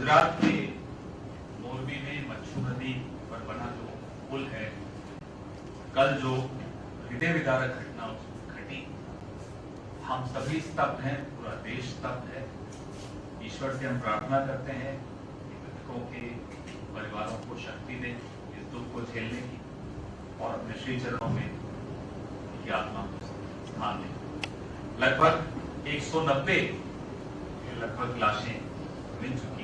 गुजरात के मोरबी में मच्छू नदी पर बना जो पुल है, कल जो हृदय विदारक घटना घटी, हम सभी स्तब्ध हैं, पूरा देश स्तब्ध है। ईश्वर से हम प्रार्थना करते हैं कि मृतकों के परिवारों को शक्ति दे इस दुख को झेलने की, और अपने श्री चरणों में उनकी आत्मा को स्थान दे। लगभग 190 लाशें मिल चुकी,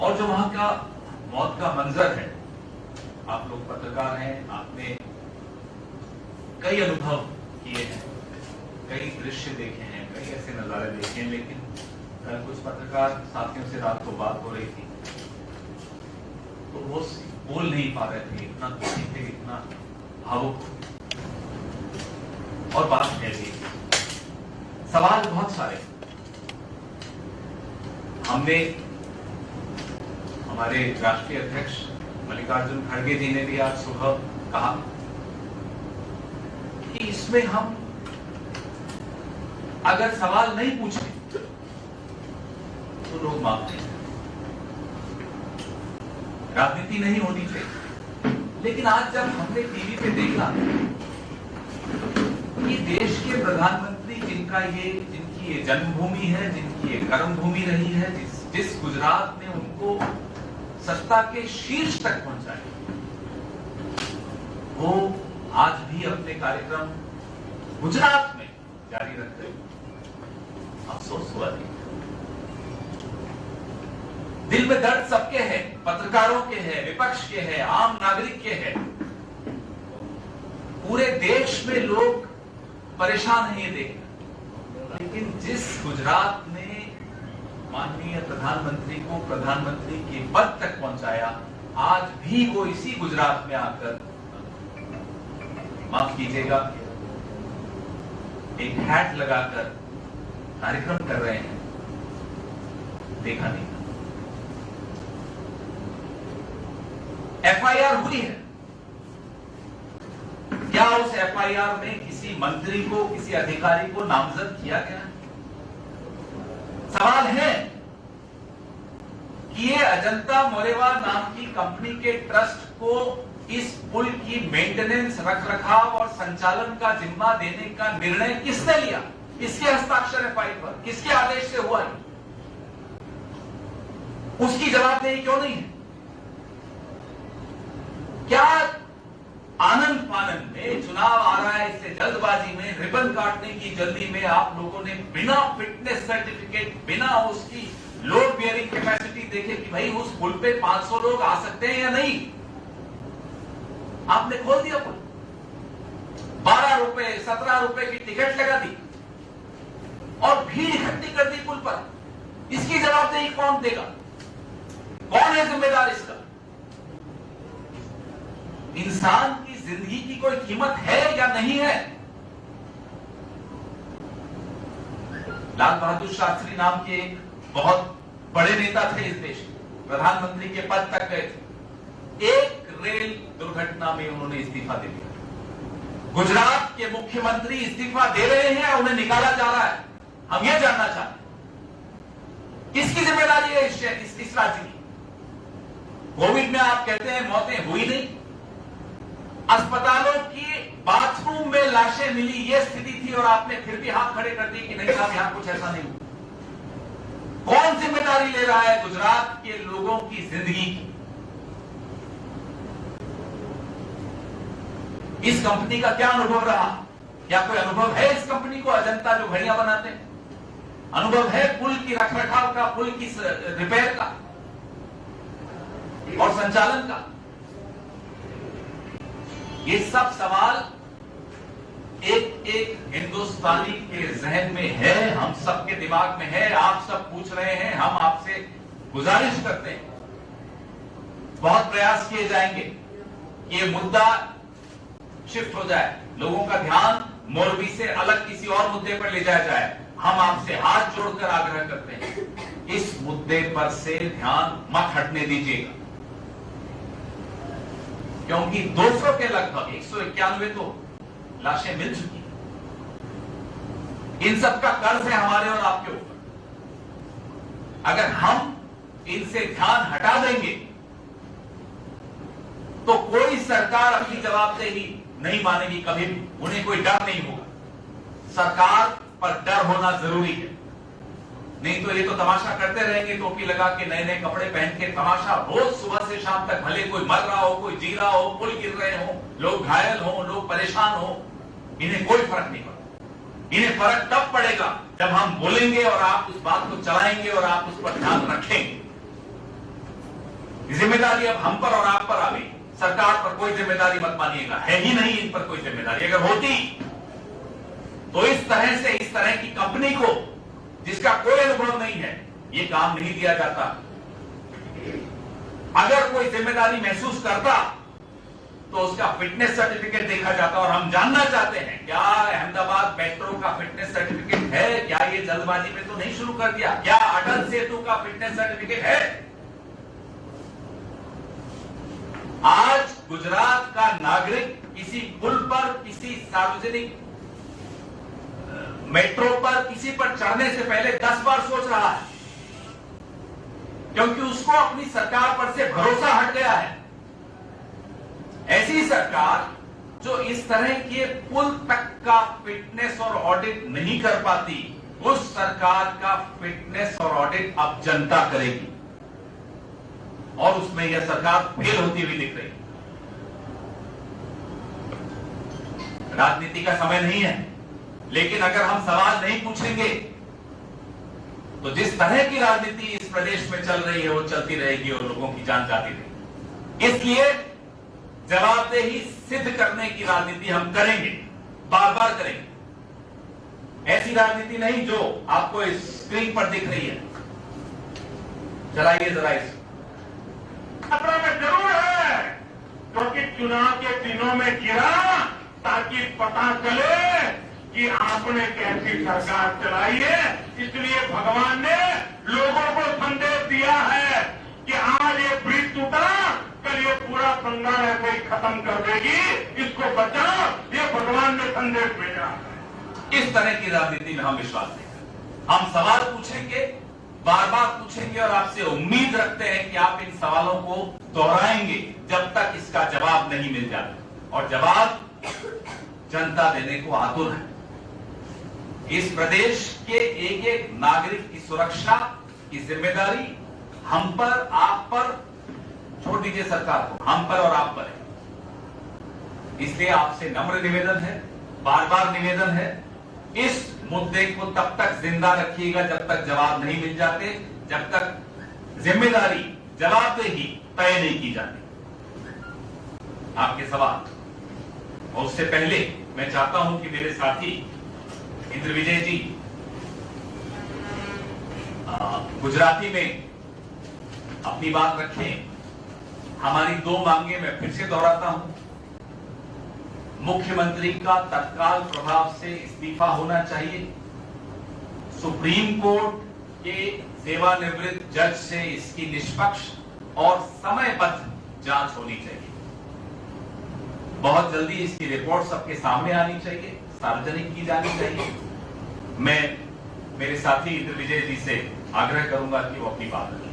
और जो वहां का मौत का मंजर है, आप लोग पत्रकार हैं, आपने कई अनुभव किए हैं, कई दृश्य देखे हैं, कई ऐसे नजारे देखे हैं, लेकिन कल कुछ पत्रकार साथियों से रात को बात हो रही थी तो वो बोल नहीं पा रहे थे, इतना दुखी थे, इतना भावुक, और बात फैल गई। सवाल बहुत सारे। हमने, हमारे राष्ट्रीय अध्यक्ष मल्लिकार्जुन खड़गे जी ने भी आज सुबह कहा कि इसमें हम अगर सवाल नहीं पूछे तो लोग माफ नहीं, राजनीति नहीं होनी चाहिए। लेकिन आज जब हमने टीवी पे देखा कि देश के प्रधानमंत्री जिनकी ये जन्मभूमि है, जिनकी ये कर्मभूमि रही है, जिस गुजरात ने उनको सत्ता के शीर्ष तक पहुंचाया, वो आज भी अपने कार्यक्रम गुजरात में जारी रखते हैं। अफसोस हुआ नहीं। दिल में दर्द सबके है, पत्रकारों के है, विपक्ष के है, आम नागरिक के है। पूरे देश में लोग परेशान हैं ये देख, लेकिन जिस गुजरात ने माननीय प्रधानमंत्री को प्रधानमंत्री के पद तक पहुंचाया, आज भी वो इसी गुजरात में आकर, माफ कीजिएगा, एक हैट लगाकर कार्यक्रम कर रहे हैं, देखा नहीं। एफआईआर हुई है क्या? उस एफआईआर में किसी मंत्री को, किसी अधिकारी को नामजद किया गया? सवाल है कि ये अजंता मोरेवा नाम की कंपनी के ट्रस्ट को इस पुल की मेंटेनेंस, रखरखाव और संचालन का जिम्मा देने का निर्णय किसने लिया? किसके हस्ताक्षर है फाइल पर? किसके आदेश से हुआ है? उसकी जवाबदेही क्यों नहीं है? क्या आनंद फानंद में, चुनाव आ रहा है, इससे जल्दबाजी में, रिबन काटने की जल्दी में आप लोगों ने बिना फिटनेस सर्टिफिकेट, बिना उसकी लोड बियरिंग कैपेसिटी देखे कि भाई उस पुल पे 500 लोग आ सकते हैं या नहीं, आपने खोल दिया पुल, 12 रुपए 17 रुपए की टिकट लगा दी और भीड़ इकट्ठी कर दी पुल पर। इसकी जवाबदेही कौन देगा? कौन है जिम्मेदार इसका? इंसान की जिंदगी की कोई कीमत है या नहीं है? लाल बहादुर शास्त्री नाम के एक बहुत बड़े नेता थे इस देश के, प्रधानमंत्री के पद तक गए थे। एक रेल दुर्घटना में उन्होंने इस्तीफा दे दिया। गुजरात के मुख्यमंत्री इस्तीफा दे रहे हैं, उन्हें निकाला जा रहा है। हम यह जानना चाहते हैं किसकी जिम्मेदारी है इस राज्य की? कोविड में आप कहते हैं मौतें हुई नहीं, अस्पतालों की बाथरूम में लाशें मिली, यह स्थिति थी, और आपने फिर भी हाथ खड़े कर दिए कि नहीं साहब यहां कुछ ऐसा नहीं हुआ। कौन जिम्मेदारी ले रहा है गुजरात के लोगों की जिंदगी की? इस कंपनी का क्या अनुभव रहा? क्या कोई अनुभव है इस कंपनी को, अजंता जो घड़ियां बनाते हैं? अनुभव है पुल की रखरखाव का, पुल की रिपेयर का और संचालन का? ये सब सवाल एक एक हिंदुस्तानी के जहन में है, हम सबके दिमाग में है। आप सब पूछ रहे हैं, हम आपसे गुजारिश करते हैं, बहुत प्रयास किए जाएंगे कि ये मुद्दा शिफ्ट हो जाए, लोगों का ध्यान मोरबी से अलग किसी और मुद्दे पर ले जाया जाए। हम आपसे हाथ जोड़कर आग्रह करते हैं, इस मुद्दे पर से ध्यान मत हटने दीजिएगा, क्योंकि 200 के लगभग 191 तो लाशें मिल चुकी हैं। इन सब का कर्ज है हमारे और आपके ऊपर। अगर हम इनसे ध्यान हटा देंगे तो कोई सरकार अपनी जवाबदेही नहीं मानेगी कभी भी। उन्हें कोई डर नहीं होगा। सरकार पर डर होना जरूरी है, नहीं तो ये तो तमाशा करते रहेंगे, टोपी लगा के नए नए कपड़े पहन के तमाशा रोज सुबह से शाम तक। भले कोई मर रहा हो, कोई जी रहा हो, पुल गिर रहे हो, लोग घायल हो, लोग परेशान हो, इन्हें कोई फर्क नहीं पड़ता। इन्हें फर्क तब पड़ेगा जब हम बोलेंगे और आप उस बात को चलाएंगे और आप उस पर ध्यान रखेंगे। जिम्मेदारी अब हम पर और आप पर आ गई। सरकार पर कोई जिम्मेदारी मत मानिएगा, है ही नहीं इन पर कोई जिम्मेदारी। अगर होती तो इस तरह की कंपनी को जिसका कोई अनुभव नहीं है ये काम नहीं दिया जाता। अगर कोई जिम्मेदारी महसूस करता तो उसका फिटनेस सर्टिफिकेट देखा जाता। और हम जानना चाहते हैं क्या अहमदाबाद मेट्रो का फिटनेस सर्टिफिकेट है? क्या ये जल्दबाजी में तो नहीं शुरू कर दिया? क्या अटल सेतु का फिटनेस सर्टिफिकेट है? आज गुजरात का नागरिक किसी पुल पर, किसी सार्वजनिक मेट्रो पर, किसी पर चढ़ने से पहले 10 बार सोच रहा है, क्योंकि उसको अपनी सरकार पर से भरोसा हट गया है। ऐसी सरकार जो इस तरह के पुल तक का फिटनेस और ऑडिट नहीं कर पाती, उस सरकार का फिटनेस और ऑडिट अब जनता करेगी और उसमें यह सरकार फेल होती हुई दिख रही है। राजनीति का समय नहीं है, लेकिन अगर हम सवाल नहीं पूछेंगे तो जिस तरह की राजनीति इस प्रदेश में चल रही है वो चलती रहेगी और लोगों की जान जाती रहेगी। इसलिए जवाबदेही सिद्ध करने की राजनीति हम करेंगे, बार बार करेंगे। ऐसी राजनीति नहीं जो आपको इस स्क्रीन पर दिख रही है। चलाइए जरा इस खतरा में जरूर है, क्योंकि चुनाव के दिनों में गिरा ताकि पता चले कि आपने कैसी सरकार चलाई है। इसलिए भगवान ने लोगों को संदेश दिया है कि आज ये ब्रिज टूटा, कल ये पूरा बंगाल ऐसे ही खत्म कर देगी, इसको बचाओ। ये भगवान ने संदेश भेजा है। इस तरह की राजनीति में हम विश्वास नहीं करते। हम सवाल पूछेंगे, बार बार पूछेंगे और आपसे उम्मीद रखते हैं कि आप इन सवालों को दोहराएंगे जब तक इसका जवाब नहीं मिल जाता। और जवाब जनता देने को आतुर है। इस प्रदेश के एक एक नागरिक की सुरक्षा की जिम्मेदारी हम पर, आप पर, छोड़ दीजिए सरकार को, हम पर और आप पर है। इसलिए आपसे नम्र निवेदन है, बार बार निवेदन है, इस मुद्दे को तब तक जिंदा रखिएगा जब तक जवाब नहीं मिल जाते, जब तक जिम्मेदारी, जवाबदेही तय नहीं की जाती। आपके सवाल, और उससे पहले मैं चाहता हूं कि मेरे साथी इंद्र विजय जी गुजराती में अपनी बात रखें। हमारी 2 मांगे मैं फिर से दोहराता हूं। मुख्यमंत्री का तत्काल प्रभाव से इस्तीफा होना चाहिए। सुप्रीम कोर्ट के सेवानिवृत्त जज से इसकी निष्पक्ष और समयबद्ध जांच होनी चाहिए। बहुत जल्दी इसकी रिपोर्ट सबके सामने आनी चाहिए, सार्वजनिक की जानी चाहिए। मैं मेरे साथी इंद्र विजय जी से आग्रह करूंगा कि वो अपनी बात रखें।